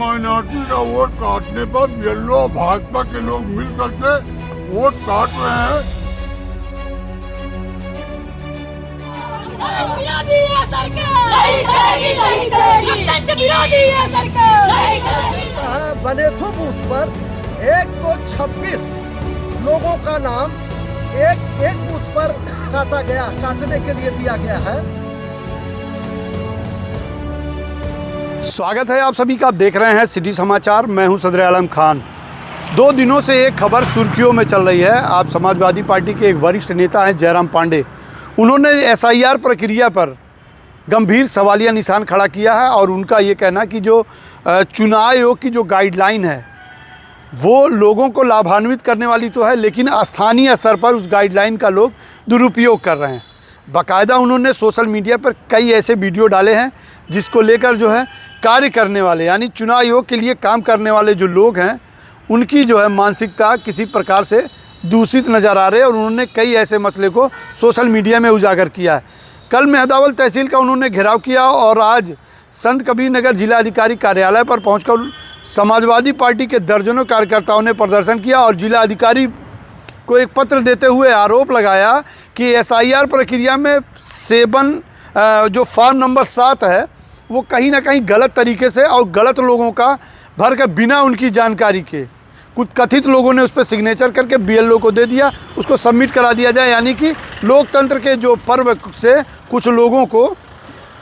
Minority का vote काटने पर येलो भाजपा के लोग मिल करके वोट काट रहे हैं। विरोधी है सरकार, नहीं चलेगी, नहीं चलेगी। विरोधी है सरकार, नहीं चलेगी। बनेथु बूथ पर 126 लोगों का नाम एक बूथ पर काटने के लिए दिया गया है। स्वागत है आप सभी का। आप देख रहे हैं सिटी समाचार। मैं हूं सदर आलम खान। 2 दिनों से एक खबर सुर्खियों में चल रही है। आप समाजवादी पार्टी के एक वरिष्ठ नेता हैं जयराम पांडे। उन्होंने एसआईआर प्रक्रिया पर गंभीर सवालिया निशान खड़ा किया है और उनका ये कहना कि जो चुनाव आयोग की जो गाइडलाइन है वो लोगों को लाभान्वित करने वाली तो है, लेकिन स्थानीय स्तर पर उस गाइडलाइन का लोग दुरुपयोग कर रहे हैं। बाकायदा उन्होंने सोशल मीडिया पर कई ऐसे वीडियो डाले हैं जिसको लेकर जो है कार्य करने वाले यानी चुनाव आयोग के लिए काम करने वाले जो लोग हैं उनकी जो है मानसिकता किसी प्रकार से दूषित नज़र आ रहे हैं और उन्होंने कई ऐसे मसले को सोशल मीडिया में उजागर किया है। कल मेहदावल तहसील का उन्होंने घेराव किया और आज संत कबीर नगर जिला अधिकारी कार्यालय पर पहुंचकर समाजवादी पार्टी के दर्जनों कार्यकर्ताओं ने प्रदर्शन किया और जिला अधिकारी को एक पत्र देते हुए आरोप लगाया कि एसआईआर प्रक्रिया में जो फॉर्म नंबर 7 है वो कहीं ना कहीं गलत तरीके से और गलत लोगों का भर कर बिना उनकी जानकारी के कुछ कथित लोगों ने उस पर सिग्नेचर करके बीएलओ को दे दिया, उसको सबमिट करा दिया जाए। यानी कि लोकतंत्र के जो पर्व से कुछ लोगों को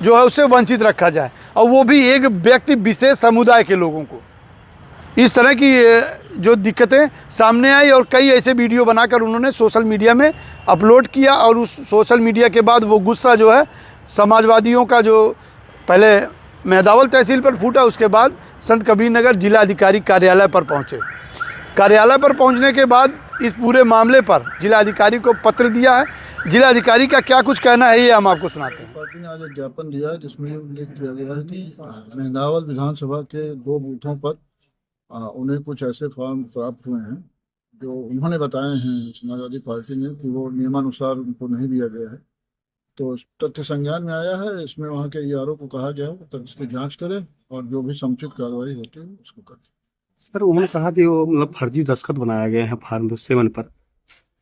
जो है उससे वंचित रखा जाए और वो भी एक व्यक्ति विशेष समुदाय के लोगों को। इस तरह की जो दिक्कतें सामने आई और कई ऐसे वीडियो बनाकर उन्होंने सोशल मीडिया में अपलोड किया और उस सोशल मीडिया के बाद वो गुस्सा जो है समाजवादियों का जो पहले मेहदावल तहसील पर फूटा, उसके बाद संत कबीर नगर जिला अधिकारी कार्यालय पर पहुंचे। कार्यालय पर पहुंचने के बाद इस पूरे मामले पर जिला अधिकारी को पत्र दिया है। जिला अधिकारी का क्या कुछ कहना है ये हम आपको सुनाते हैं। पार्टी ने आज एक ज्ञापन दिया है जिसमें उल्लेख किया गया है कि मेहदावल विधानसभा के 2 बूथों पर उन्हें कुछ ऐसे फॉर्म प्राप्त हुए हैं जो उन्होंने बताए हैं समाजवादी पार्टी ने कि वो नियमानुसार उनको नहीं दिया गया है। तो तथ्य संज्ञान में आया है। इसमें वहाँ के ईआरओ को कहा गया है तब इसकी जांच करें और जो भी समुचित कार्रवाई होती है उसको करें। सर उन्होंने कहा कि वो मतलब फर्जी दस्तखत बनाए गए हैं फॉर्म 7 पर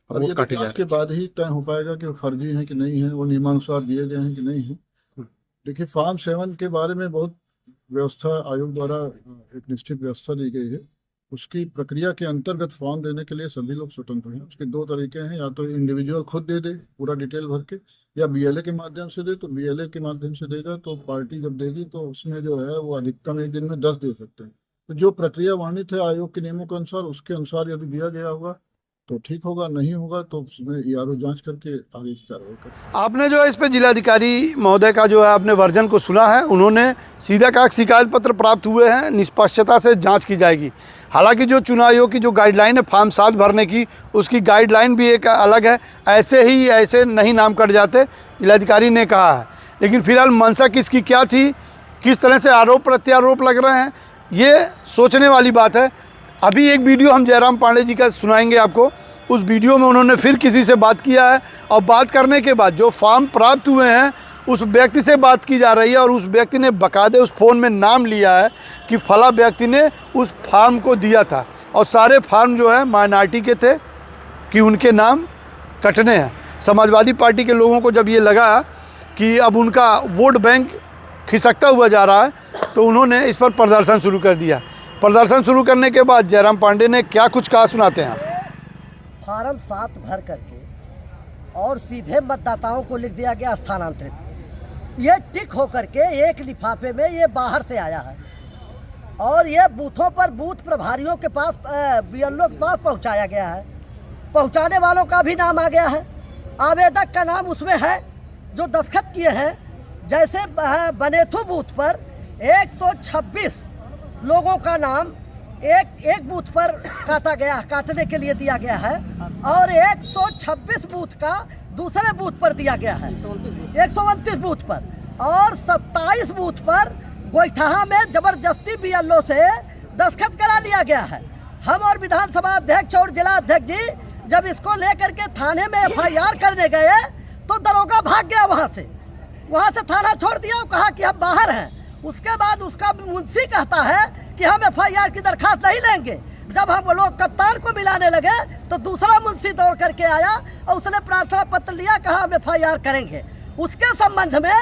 और ये जांच के बाद ही तय हो पाएगा कि वो फर्जी हैं कि नहीं है, वो नियमानुसार दिए गए हैं कि नहीं है। देखिए, फॉर्म 7 के बारे में बहुत व्यवस्था आयोग द्वारा एक निश्चित व्यवस्था दी गई है। उसकी प्रक्रिया के अंतर्गत फॉर्म देने के लिए सभी लोग स्वतंत्र हैं। उसके 2 तरीके हैं, या तो इंडिविजुअल खुद दे दे पूरा डिटेल भर के, या बीएलए के माध्यम से दे। तो बीएलए के माध्यम से देगा तो पार्टी जब देगी तो उसमें जो है वो अधिकतम एक दिन में 10 दे सकते हैं। तो जो प्रक्रिया वर्णित है आयोग के नियमों के अनुसार, उसके अनुसार यदि दिया गया होगा तो ठीक होगा, नहीं होगा तो उसमें ईआरओ जांच करके आगे की कार्रवाई करें। आपने जो है इस पर जिलाधिकारी महोदय का जो है आपने वर्जन को सुना है। उन्होंने सीधा कहा शिकायत पत्र प्राप्त हुए हैं, निष्पक्षता से जांच की जाएगी। हालांकि जो चुनाव आयोग की जो गाइडलाइन है फॉर्म 7 भरने की, उसकी गाइडलाइन भी एक अलग है। ऐसे नहीं नाम कट जाते, जिलाधिकारी ने कहा है। लेकिन फिलहाल मंशा किसकी क्या थी, किस तरह से आरोप प्रत्यारोप लग रहे हैं, ये सोचने वाली बात है। अभी एक वीडियो हम जयराम पांडे जी का सुनाएंगे आपको। उस वीडियो में उन्होंने फिर किसी से बात किया है और बात करने के बाद जो फॉर्म प्राप्त हुए हैं उस व्यक्ति से बात की जा रही है और उस व्यक्ति ने बाकायदे उस फ़ोन में नाम लिया है कि फला व्यक्ति ने उस फॉर्म को दिया था और सारे फॉर्म जो है माइनॉरिटी के थे कि उनके नाम कटने हैं। समाजवादी पार्टी के लोगों को जब ये लगा कि अब उनका वोट बैंक खिसकता हुआ जा रहा है तो उन्होंने इस पर प्रदर्शन शुरू कर दिया। प्रदर्शन शुरू करने के बाद जयराम पांडे ने क्या कुछ कहा सुनाते हैं। फॉर्म 7 भर करके और सीधे मतदाताओं को लिख दिया गया स्थानांतरित। ये टिक होकर के एक लिफाफे में ये बाहर से आया है और ये बूथों पर बूथ प्रभारियों के पास बीएलओ के पास पहुंचाया गया है। पहुंचाने वालों का भी नाम आ गया है, आवेदक का नाम उसमें है जो दस्तखत किए हैं। जैसे बनेथु बूथ पर 126 लोगों का नाम एक बूथ पर काटने के लिए दिया गया है और 126 बूथ का दूसरे बूथ पर दिया गया है, 129 बूथ पर, और 27 बूथ पर गोइठा में जबरदस्ती बीएलओ से दस्तखत करा लिया गया है। हम और विधानसभा अध्यक्ष और जिला अध्यक्ष जी जब इसको लेकर के थाने में एफआईआर करने गए तो दरोगा भाग गया वहाँ से थाना छोड़ दिया और कहा कि हम बाहर हैं। उसके बाद उसका मुंशी कहता है कि हम FIR की दरखास्त नहीं लेंगे। जब हम वो लोग कप्तान को मिलाने लगे तो दूसरा मुंशी दौड़ करके आया और उसने प्रार्थना पत्र लिया, कहा हम FIR करेंगे। उसके संबंध में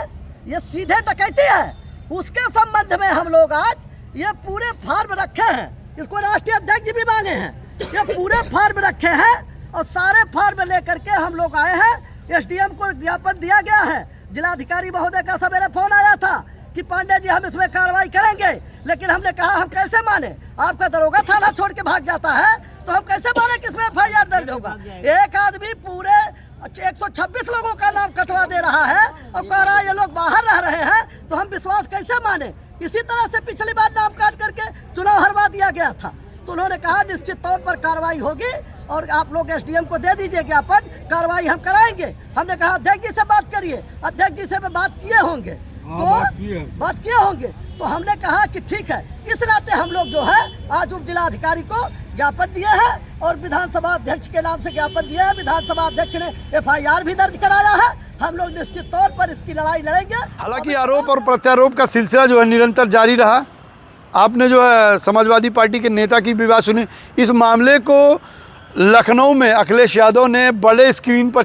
ये सीधे डकैती है, उसके संबंध में हम लोग आज ये पूरे फार्म रखे हैं, इसको राष्ट्रीय अध्यक्ष भी मांगे हैं, ये पूरे फार्म रखे हैं और सारे फार्म लेकर के हम लोग आए हैं। SDM को ज्ञापन दिया गया है। जिलाधिकारी महोदय का सवेरे फोन आया था कि पांडे जी हम इसमें कार्रवाई करेंगे, लेकिन हमने कहा हम कैसे माने, आपका दरोगा थाना छोड़ के भाग जाता है तो हम कैसे माने कि इसमें FIR दर्ज होगा। एक आदमी पूरे 126 लोगों का नाम कटवा दे रहा है और कह रहा है ये लोग बाहर रह रहे हैं, तो हम विश्वास कैसे माने। इसी तरह से पिछली बार नाम काट करके चुनाव हरवा दिया गया था, तो उन्होंने कहा निश्चित तौर पर कार्रवाई होगी और आप लोग SDM को दे दीजिए ज्ञापन, कार्रवाई हम कराएंगे। हमने कहा अध्यक्ष जी से बात करिए, अध्यक्ष जी से बात किए होंगे, तो बात किए होंगे, तो हमने कहा कि ठीक है। इस नाते हम लोग जो है आज उप जिलाधिकारी को ज्ञापन दिए हैं और विधानसभा अध्यक्ष के नाम से ज्ञापन दिए हैं। विधानसभा अध्यक्ष ने FIR भी दर्ज कराया है। हम लोग निश्चित तौर पर इसकी लड़ाई लड़ेंगे। हालांकि आरोप और प्रत्यारोप का सिलसिला जो है निरंतर जारी रहा। आपने जो है समाजवादी पार्टी के नेता की भी बात सुनी। इस मामले को लखनऊ में अखिलेश यादव ने बड़े स्क्रीन पर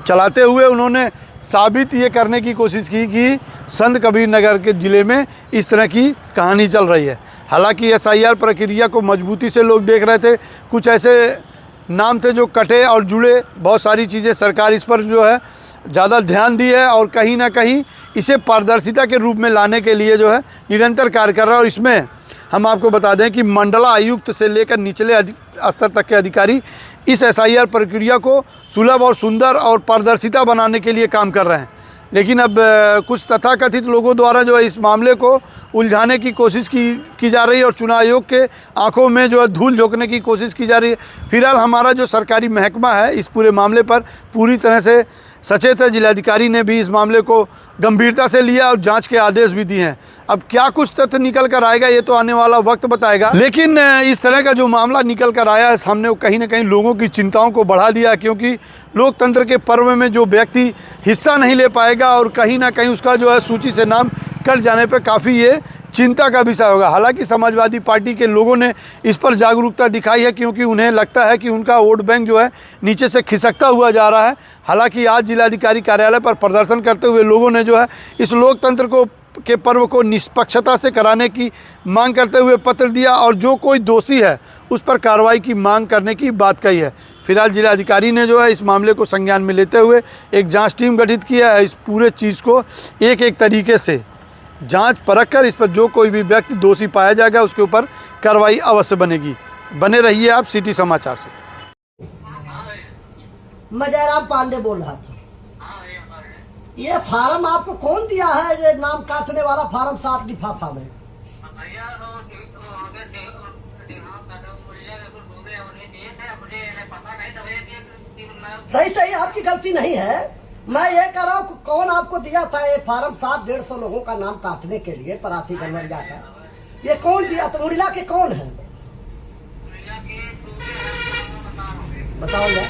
चलाते हुए उन्होंने साबित ये करने की कोशिश की कि संत कबीर नगर के ज़िले में इस तरह की कहानी चल रही है। हालांकि SIR प्रक्रिया को मजबूती से लोग देख रहे थे, कुछ ऐसे नाम थे जो कटे और जुड़े, बहुत सारी चीज़ें सरकार इस पर जो है ज़्यादा ध्यान दी है और कहीं ना कहीं इसे पारदर्शिता के रूप में लाने के लिए जो है निरंतर कार्य कर रहा है। और इसमें हम आपको बता दें कि मंडला आयुक्त से लेकर निचले स्तर तक के अधिकारी इस SIR प्रक्रिया को सुलभ और सुंदर और पारदर्शिता बनाने के लिए काम कर रहे हैं। लेकिन अब कुछ तथाकथित लोगों द्वारा जो है इस मामले को उलझाने की कोशिश की जा रही है और चुनाव आयोग के आंखों में जो है धूल झोंकने की कोशिश की जा रही है। फिलहाल हमारा जो सरकारी महकमा है इस पूरे मामले पर पूरी तरह से सचेत है। जिलाधिकारी ने भी इस मामले को गंभीरता से लिया और जांच के आदेश भी दिए हैं। अब क्या कुछ तथ्य निकल कर आएगा ये तो आने वाला वक्त बताएगा, लेकिन इस तरह का जो मामला निकल कर आया है सामने, वो कहीं ना कहीं लोगों की चिंताओं को बढ़ा दिया, क्योंकि लोकतंत्र के पर्व में जो व्यक्ति हिस्सा नहीं ले पाएगा और कहीं ना कहीं उसका जो है सूची से नाम कट जाने पर काफ़ी ये चिंता का विषय होगा। हालांकि समाजवादी पार्टी के लोगों ने इस पर जागरूकता दिखाई है, क्योंकि उन्हें लगता है कि उनका वोट बैंक जो है नीचे से खिसकता हुआ जा रहा है। हालांकि आज जिलाधिकारी कार्यालय पर प्रदर्शन करते हुए लोगों ने जो है इस लोकतंत्र के पर्व को निष्पक्षता से कराने की मांग करते हुए पत्र दिया और जो कोई दोषी है उस पर कार्रवाई की मांग करने की बात कही है। फिलहाल जिलाधिकारी ने जो है इस मामले को संज्ञान में लेते हुए एक जाँच टीम गठित किया है। इस पूरे चीज़ को एक एक तरीके से जांच परख कर इस पर जो कोई भी व्यक्ति दोषी पाया जाएगा उसके ऊपर कार्रवाई अवश्य बनेगी। बने रहिए आप सिटी समाचार से। मैं जयराम पांडे बोल रहा था। ये फार्म आपको कौन दिया है, ये नाम काटने वाला फार्म 7 लिफाफा में? सही आपकी गलती नहीं है। मैं ये कह रहा हूँ कौन आपको दिया था ये फार्म 700-150 लोगों का नाम काटने के लिए परासी गनवरिया का? ये कौन दिया था? मुड़िला के कौन है बताओ ना।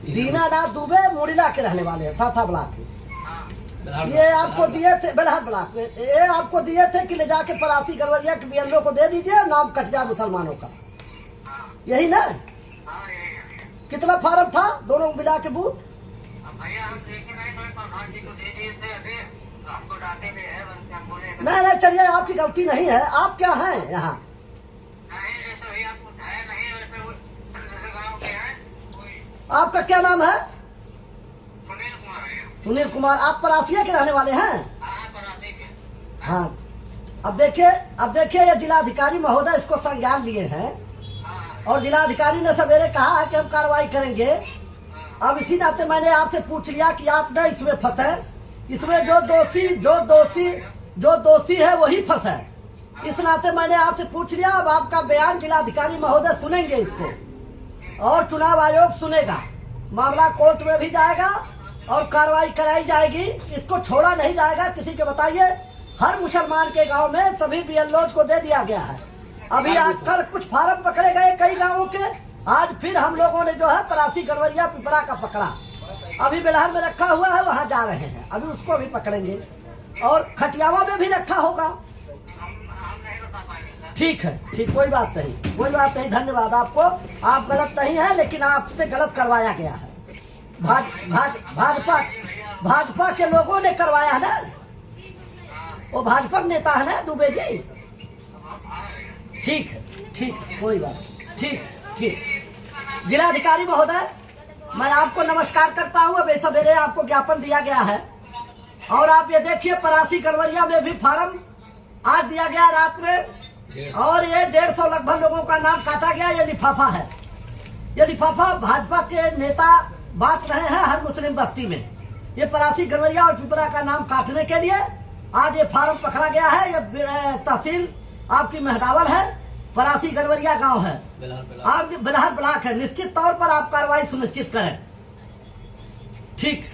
दीनानाथ दुबे मुड़िला के रहने वाले हैं, साथा ब्लॉक में। ये आपको दिए थे बेलहर ब्लॉक में, ये आपको दिए थे कि ले जाके परासी गनवरिया के BLO को दे दीजिए, नाम कट जाए मुसलमानों का, यही ना? कितना फार्म था दोनों मिला के बूथ? नहीं चलिए आपकी गलती नहीं है। आप क्या हैं यहाँ? आपका क्या नाम है? सुनील कुमार। आप परासिया के रहने वाले हैं? हाँ। अब देखिए ये जिलाधिकारी महोदय इसको संज्ञान लिए हैं और जिलाधिकारी ने सवेरे कहा है कि हम कार्रवाई करेंगे। अब इसी नाते मैंने आपसे पूछ लिया कि आप न इसमें फंसे, इसमें जो दोषी है वही फंसे। इस नाते मैंने आपसे पूछ लिया। अब आपका बयान जिलाधिकारी महोदय सुनेंगे इसको और चुनाव आयोग सुनेगा, मामला कोर्ट में भी जाएगा और कार्रवाई कराई जाएगी। इसको छोड़ा नहीं जाएगा किसी के। बताइए, हर मुसलमान के गांव में सभी BLOs को दे दिया गया है, अभी आज कल कुछ फार्म पकड़े गए कई गांवों के, आज फिर हम लोगों ने जो है परासी गरवरिया पिपरा का पकड़ा, अभी बेलहर में रखा हुआ है, वहां जा रहे हैं, अभी उसको भी पकड़ेंगे और खटियावा में भी रखा होगा। ठीक है, ठीक, कोई बात नहीं, कोई बात नहीं, धन्यवाद आपको। आप गलत नहीं है, लेकिन आपसे गलत करवाया गया है। भाजपा के लोगों ने करवाया है ना, वो भाजपा नेता है ना दुबे जी। ठीक है, ठीक, कोई बात, ठीक ठीक। जिलाधिकारी महोदय, मैं आपको नमस्कार करता हूँ। अब सवेरे आपको ज्ञापन दिया गया है और आप ये देखिए परासी गरवरिया में भी फार्म आज दिया गया रात में, और ये 150 लगभग लोगों का नाम काटा गया। ये लिफाफा है, ये लिफाफा भाजपा के नेता बांट रहे हैं हर मुस्लिम बस्ती में। ये परासी गरवरिया और पिपरा का नाम काटने के लिए आज ये फार्म पकड़ा गया है। ये तहसील आपकी मेहदावल है, परासी गरवरिया गांव है, आप बेलहर ब्लॉक है। निश्चित तौर पर आप कार्रवाई सुनिश्चित करें। ठीक।